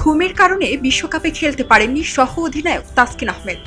ঘুমের কারণে বিশ্বকাপে খেলতে পারেননি সহ অধিনায়ক তাসকিন আহমেদ।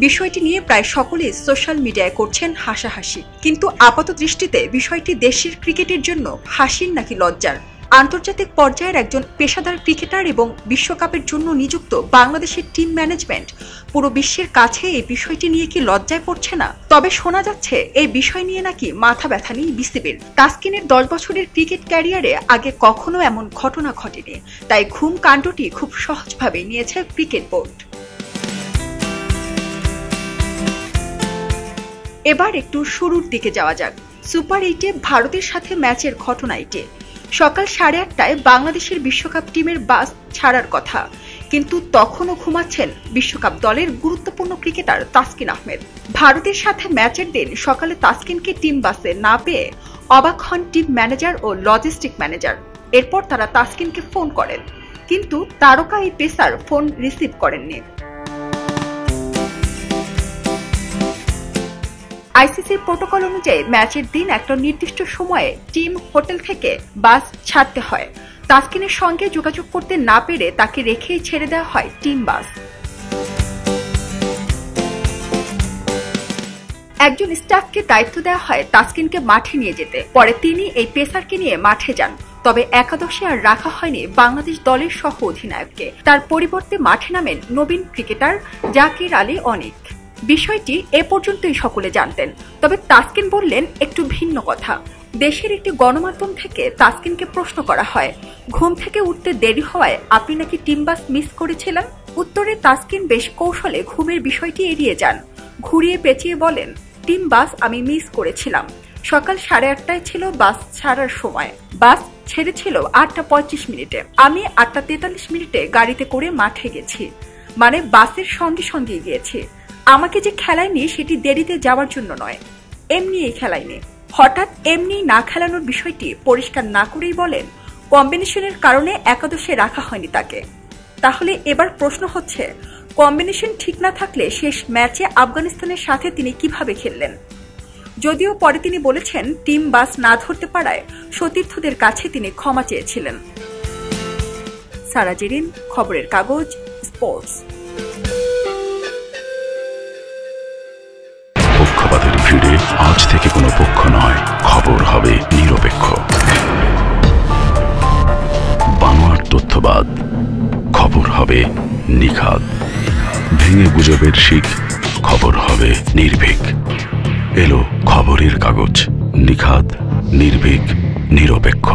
বিষয়টি নিয়ে প্রায় সকলেই সোশ্যাল মিডিয়ায় করছেন হাসাহাসি। কিন্তু আপাত দৃষ্টিতে বিষয়টি দেশের ক্রিকেটের জন্য হাসির নাকি লজ্জার? আন্তর্জাতিক পর্যায়ের একজন পেশাদার ক্রিকেটার এবং বিশ্বকাপের জন্য নিযুক্ত বাংলাদেশের টিম ম্যানেজমেন্ট পুরো বিশ্বের কাছে এই বিষয়টি নিয়ে কি লজ্জায় পড়ছে না? তবে শোনা যাচ্ছে এই বিষয় নিয়ে নাকি মাথা ব্যথা নেই বিসিবির। তাসকিনের 10 বছরের ক্রিকেট ক্যারিয়ারে আগে কখনো এমন ঘটনা ঘটেনি, তাই ঘুম কাণ্ডটি খুব সহজভাবে নিয়েছে ক্রিকেট বোর্ড। এবার একটু শুরুর দিকে যাওয়া যাক। সুপার 8-এ ভারতের সাথে ম্যাচের ঘটনা এটি। সকাল 8:30টায় বাংলাদেশের বিশ্বকাপ টিমের বাস ছাড়ার কথা, কিন্তু তখনও ঘুমাচ্ছেন বিশ্বকাপ দলের গুরুত্বপূর্ণ ক্রিকেটার তাসকিন আহমেদ। ভারতের সাথে ম্যাচের দিন সকালে তাসকিনকে টিম বাসে না পেয়ে অবাক হন টিম ম্যানেজার ও লজিস্টিক ম্যানেজার। এরপর তারা তাসকিনকে ফোন করেন, কিন্তু তারকা এই পেসার ফোন রিসিভ করেননি। আইসিসির প্রোটোকল অনুযায়ী ম্যাচের দিন একটা নির্দিষ্ট সময়ে টিম হোটেল থেকে বাস ছাড়তে হয়। তাসকিনের সঙ্গে যোগাযোগ করতে না পেরে তাকে রেখেই ছেড়ে দেওয়া হয় টিম বাস। একজন স্টাফকে দায়িত্ব দেওয়া হয় তাসকিনকে মাঠে নিয়ে যেতে। পরে তিনি এই পেসারকে নিয়ে মাঠে যান। তবে একাদশে আর রাখা হয়নি বাংলাদেশ দলের সহ অধিনায়ককে। তার পরিবর্তে মাঠে নামেন নবীন ক্রিকেটার জাকির আলী অনিক। বিষয়টি এ পর্যন্তই সকলে জানতেন, তবে তাসকিন বললেন একটু ভিন্ন কথা। দেশের একটি গণমাধ্যম থেকে তাসকিনকে প্রশ্ন করা হয়, ঘুম থেকে উঠতে দেরি হওয়ায় আপনি নাকি টিম বাস মিস করেছিলেন? উত্তরে তাসকিন বেশ কৌশলে ঘুমের বিষয়টি এড়িয়ে যান। ঘুরিয়ে পেঁচিয়ে বলেন, টিম বাস আমি মিস করেছিলাম। সকাল 8:30টায় ছিল বাস ছাড়ার সময়। বাস ছেড়েছিল 8:35 আমি 8:43 গাড়িতে করে মাঠে গেছি, মানে বাসের সঙ্গে সঙ্গে গিয়েছি। আমাকে যে খেলায়নি সেটি দেরিতে যাওয়ার জন্য নয়, এমনিই খেলায়নি। হঠাৎ এমনি না খেলানোর বিষয়টি পরিষ্কার না করেই বলেন, কম্বিনেশনের কারণে একাদশে রাখা হয়নি তাকে। তাহলে এবার প্রশ্ন হচ্ছে, কম্বিনেশন ঠিক না থাকলে শেষ ম্যাচে আফগানিস্তানের সাথে তিনি কিভাবে খেললেন? যদিও পরে তিনি বলেছেন টিম বাস না ধরতে পারায় সতীর্থদের কাছে তিনি ক্ষমা চেয়েছিলেন। সারা জেরিন, খবরের কাগজ, স্পোর্টস। পক্ষপাতের ভিড়ে আজ থেকে কোনো পক্ষ নয়, খবর হবে নিরপেক্ষ। বানোয়ার তথ্যবাদ, খবর হবে নিখাদ। ভেঙে গুজবের শিখ, খবর হবে নির্ভীক। এলো খবরের কাগজ, নিখাদ, নির্ভীক, নিরপেক্ষ।